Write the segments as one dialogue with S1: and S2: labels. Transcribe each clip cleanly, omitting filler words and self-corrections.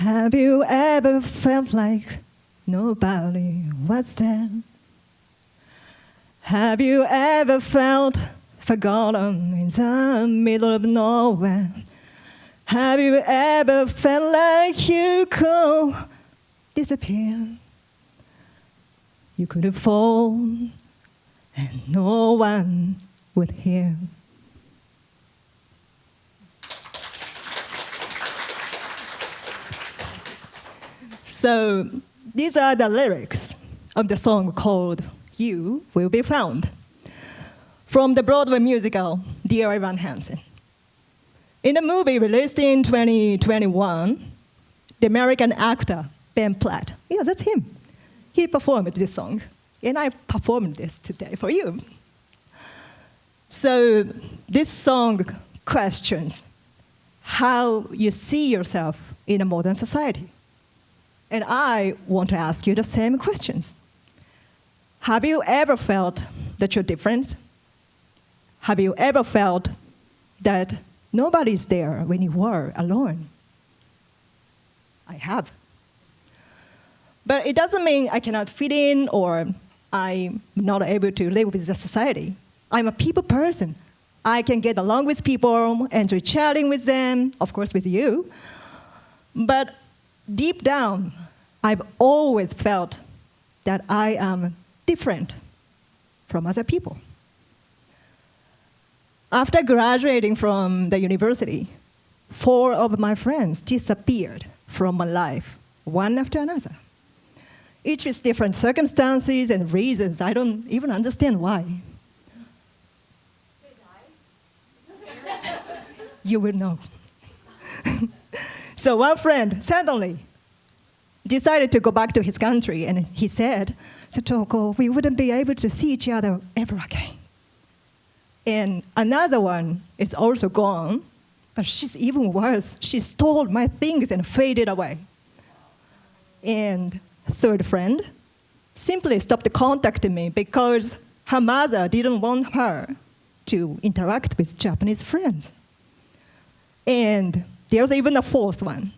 S1: Have you ever felt like nobody was there? Have you ever felt forgotten in the middle of nowhere? Have you ever felt like you could disappear? You could fall and no one would hear. So these are the lyrics of the song called You Will Be Found from the Broadway musical Dear Evan Hansen. In the movie released in 2021, the American actor Ben Platt, yeah, that's him. He performed this song, and I performed this today for you. So this song questions how you see yourself in a modern society. And I want to ask you the same questions. Have you ever felt that you're different? Have you ever felt that nobody's there when you were alone? I have. But it doesn't mean I cannot fit in or I'm not able to live with the society. I'm a people person. I can get along with people, enjoy chatting with them, of course with you. But deep down, I've always felt that I am different from other people. After graduating from the university, 4 of my friends disappeared from my life, one after another. Each with different circumstances and reasons. I don't even understand why. They died? You will know. So one friend suddenly decided to go back to his country, and he said, Satoko, we wouldn't be able to see each other ever again. And another one is also gone, but she's even worse. She stole my things and faded away. And third friend simply stopped contacting me because her mother didn't want her to interact with Japanese friends. And there's even a fourth one.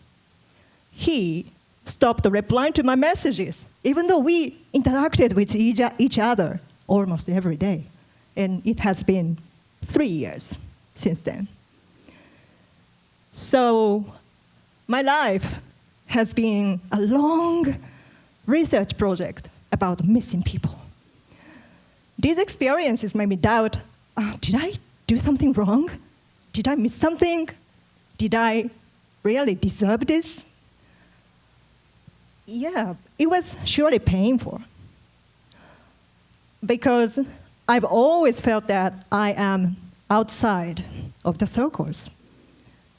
S1: He stopped replying to my messages, even though we interacted with each other almost every day. And it has been 3 years since then. So my life has been a long research project about missing people. These experiences made me doubt, did I do something wrong? Did I miss something? Did I really deserve this? Yeah, it was surely painful because I've always felt that I am outside of the circles.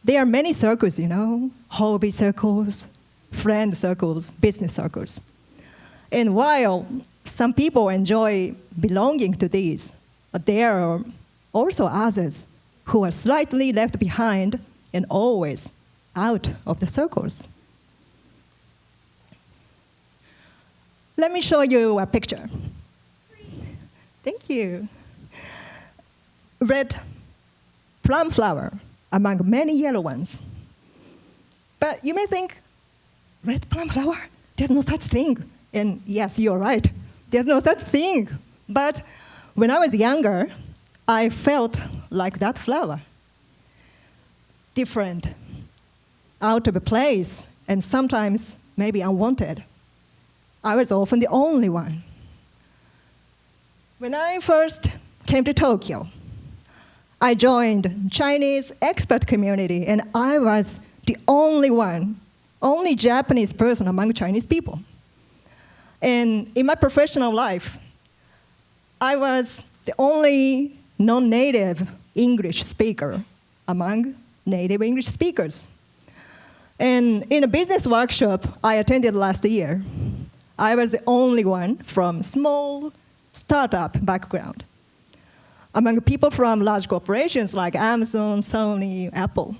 S1: There are many circles, you know, hobby circles, friend circles, business circles. And while some people enjoy belonging to these, there are also others who are slightly left behind and always out of the circles. Let me show you a picture. Thank you. Red plum flower among many yellow ones. But you may think, red plum flower? There's no such thing. And yes, you're right. There's no such thing. But when I was younger, I felt like that flower. Different, out of place, and sometimes maybe unwanted. I was often the only one. When I first came to Tokyo, I joined Chinese expat community, and I was the only Japanese person among Chinese people. And in my professional life, I was the only non-native English speaker among native English speakers. And in a business workshop I attended last year, I was the only one from small startup background among people from large corporations like Amazon, Sony, Apple.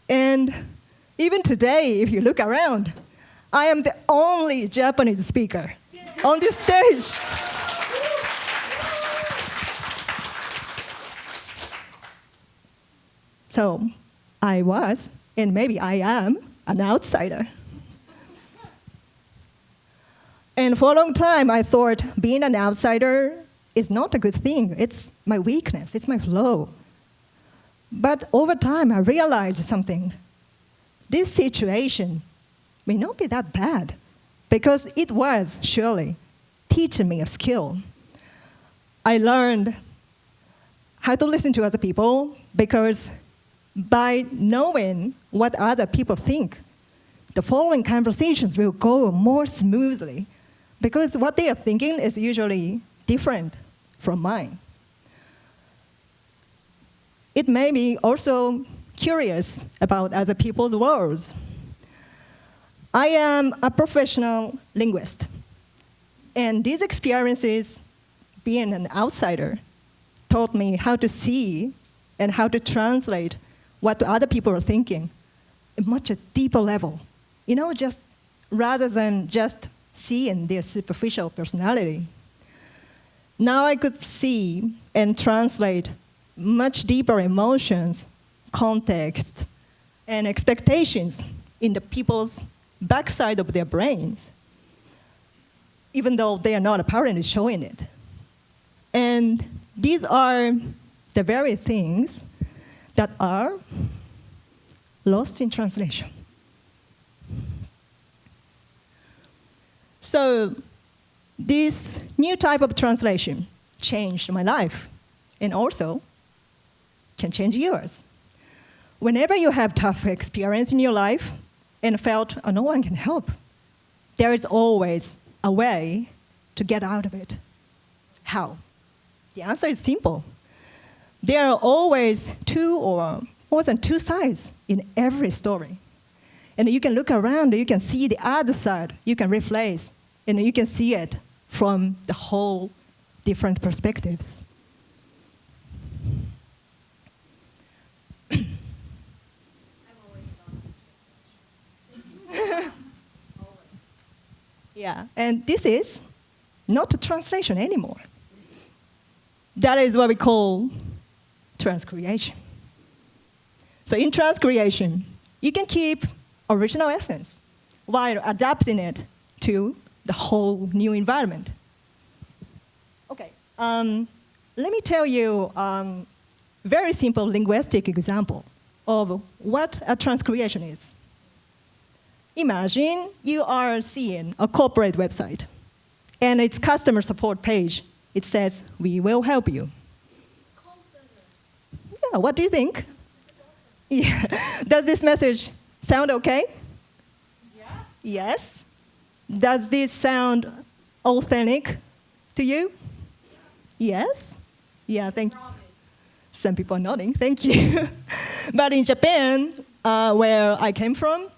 S1: And even today, if you look around, I am the only Japanese speaker on this stage. So I was, and maybe I am, an outsider. And for a long time, I thought being an outsider is not a good thing. It's my weakness. It's my flaw. But over time, I realized something. This situation may not be that bad because it was surely teaching me a skill. I learned how to listen to other people because by knowing what other people think, the following conversations will go more smoothly because what they are thinking is usually different from mine. It made me also curious about other people's worlds. I am a professional linguist, and these experiences, being an outsider, taught me how to see and how to translate what other people are thinking at much a deeper level. Just rather than just seeing their superficial personality. Now I could see and translate much deeper emotions, context, and expectations in the people's backside of their brains, even though they are not apparently showing it. And these are the very things that are lost in translation. So this new type of translation changed my life and also can change yours. Whenever you have tough experience in your life and felt no one can help, there is always a way to get out of it. How? The answer is simple. There are always two or more than two sides in every story. And you can look around, you can see the other side, you can replace, and you can see it from the whole different perspectives. Yeah, and this is not a translation anymore. That is what we call transcreation. So in transcreation, you can keep original essence while adapting it to the whole new environment. Okay, let me tell you a very simple linguistic example of what a transcreation is. Imagine you are seeing a corporate website, and its customer support page, it says, "We will help you." Yeah, what do you think? Yeah. Does this message sound okay? Yeah. Yes? Does this sound authentic to you? Yes? Yeah, thank you. Some people are nodding, thank you. But in Japan, where I came from,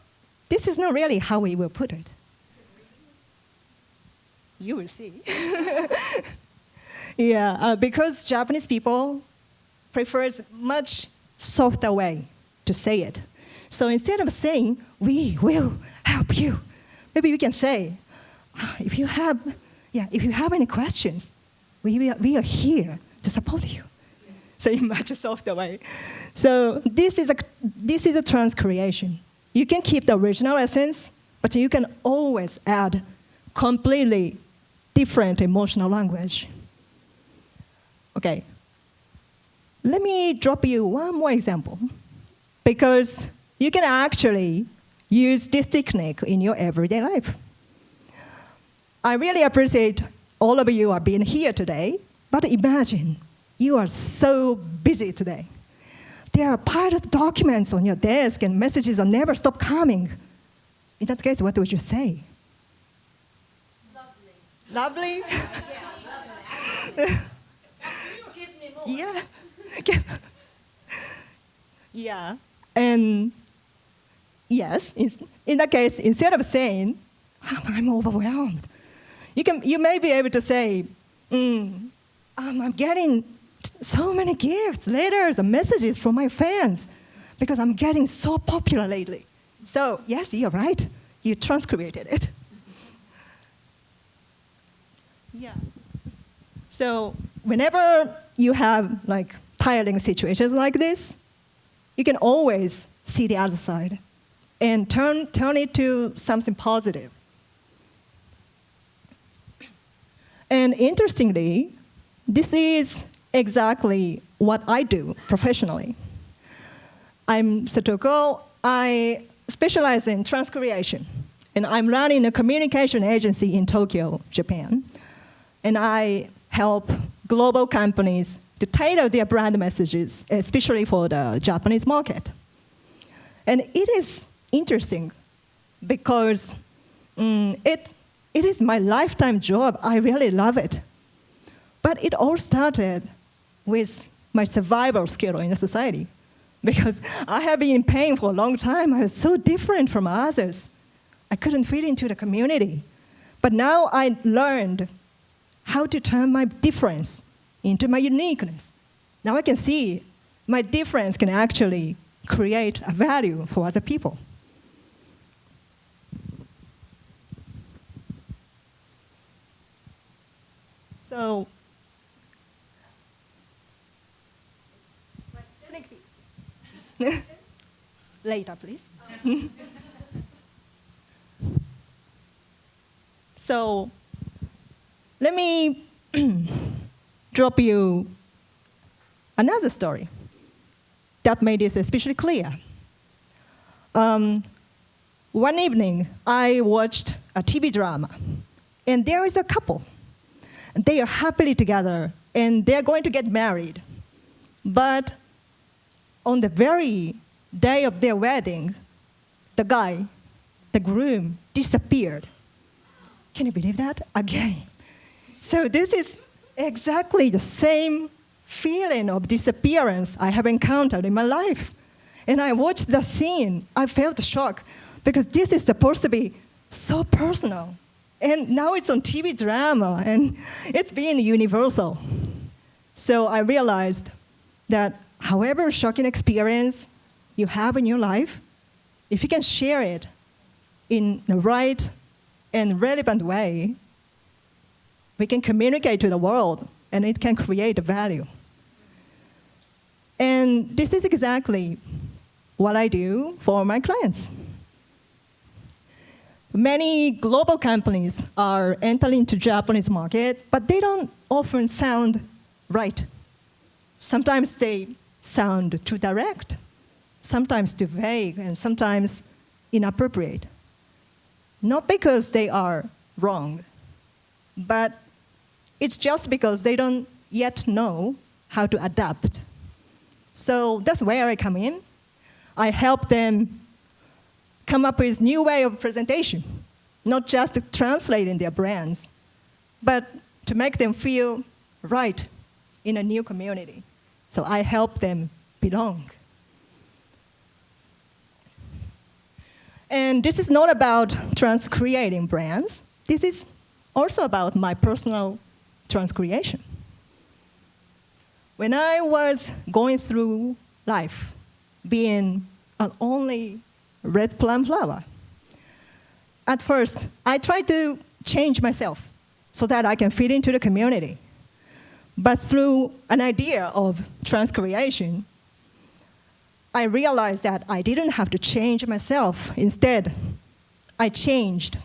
S1: this is not really how we will put it. You will see. Yeah, because Japanese people prefers much softer way to say it. So instead of saying, "We will help you," maybe we can say, if you have any questions, we are here to support you. So in much softer way. So this is a transcreation. You can keep the original essence, but you can always add completely different emotional language. Okay. Let me drop you one more example, because you can actually use this technique in your everyday life. I really appreciate all of you are being here today, but imagine you are so busy today. There are a pile of documents on your desk and messages will never stop coming. In that case, what would you say? Lovely? Lovely? Yeah, lovely. Give me more. Yeah. Yeah. And yes, in that case, instead of saying, "I'm overwhelmed," you may be able to say, "I'm getting so many gifts, letters, and messages from my fans because I'm getting so popular lately." So yes, you're right. You transcreated it. Yeah. So whenever you have tiring situations like this, you can always see the other side and turn it to something positive. And interestingly, this is exactly what I do professionally. I'm Satoko. I specialize in transcreation, and I'm running a communication agency in Tokyo, Japan. And I help global companies to tailor their brand messages, especially for the Japanese market. And it is interesting because it is my lifetime job. I really love it. But it all started with my survival skill in the society, because I have been in pain for a long time. I was so different from others. I couldn't fit into the community. But now I learned how to turn my difference into my uniqueness. Now I can see my difference can actually create a value for other people. So, sneak peek. Later, please. So, let me drop you another story that made this especially clear. One evening, I watched a TV drama, and there is a couple. They are happily together, and they're going to get married. But on the very day of their wedding, the guy, the groom, disappeared. Can you believe that? Again. So this is exactly the same feeling of disappearance I have encountered in my life. And I watched the scene. I felt shock, because this is supposed to be so personal. And now it's on TV drama, and it's being universal. So I realized that however shocking experience you have in your life, if you can share it in the right and relevant way, we can communicate to the world, and it can create a value. And this is exactly what I do for my clients. Many global companies are entering into Japanese market, but they don't often sound right. Sometimes they sound too direct, sometimes too vague, and sometimes inappropriate. Not because they are wrong, but it's just because they don't yet know how to adapt. So that's where I come in. I help them come up with new way of presentation, not just translating their brands, but to make them feel right in a new community. So I help them belong. And this is not about transcreating brands. This is also about my personal transcreation. When I was going through life, being an only red plum flower, at first, I tried to change myself so that I can fit into the community. But through an idea of transcreation, I realized that I didn't have to change myself. Instead, I changed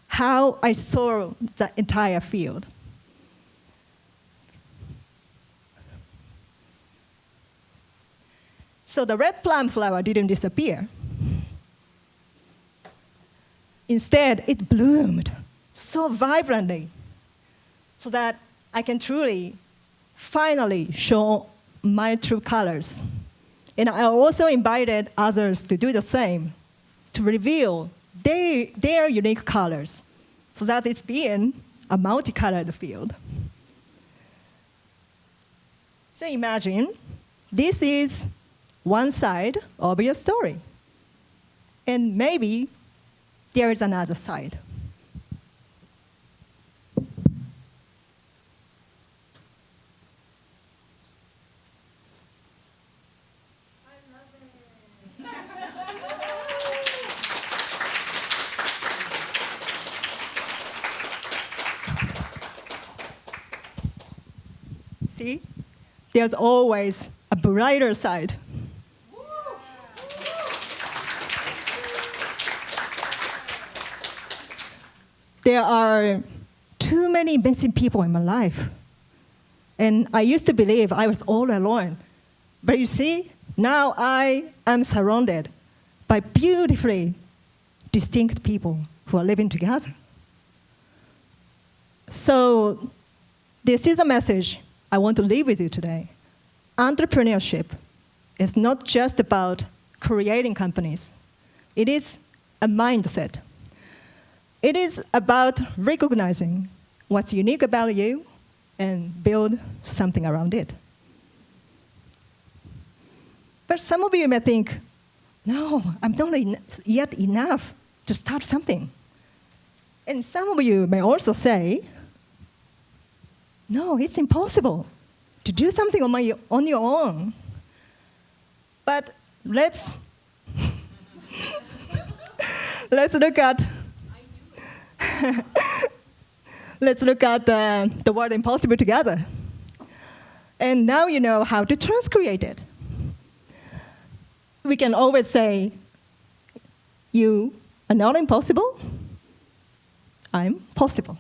S1: how I saw the entire field. So the red plum flower didn't disappear. Instead, it bloomed so vibrantly so that I can truly, finally show my true colors. And I also invited others to do the same, to reveal their unique colors, so that it's being a multicolored field. So imagine, this is one side of your story. And maybe there is another side. See, there's always a brighter side. There are too many missing people in my life. And I used to believe I was all alone. But you see, now I am surrounded by beautifully distinct people who are living together. So this is a message I want to leave with you today. Entrepreneurship is not just about creating companies. It is a mindset. It is about recognizing what's unique about you and build something around it. But some of you may think, no, I'm not yet enough to start something. And some of you may also say, no, it's impossible to do something on your own. But let's look at the word impossible together. And now you know how to transcreate it. We can always say, you are not impossible, I'm possible.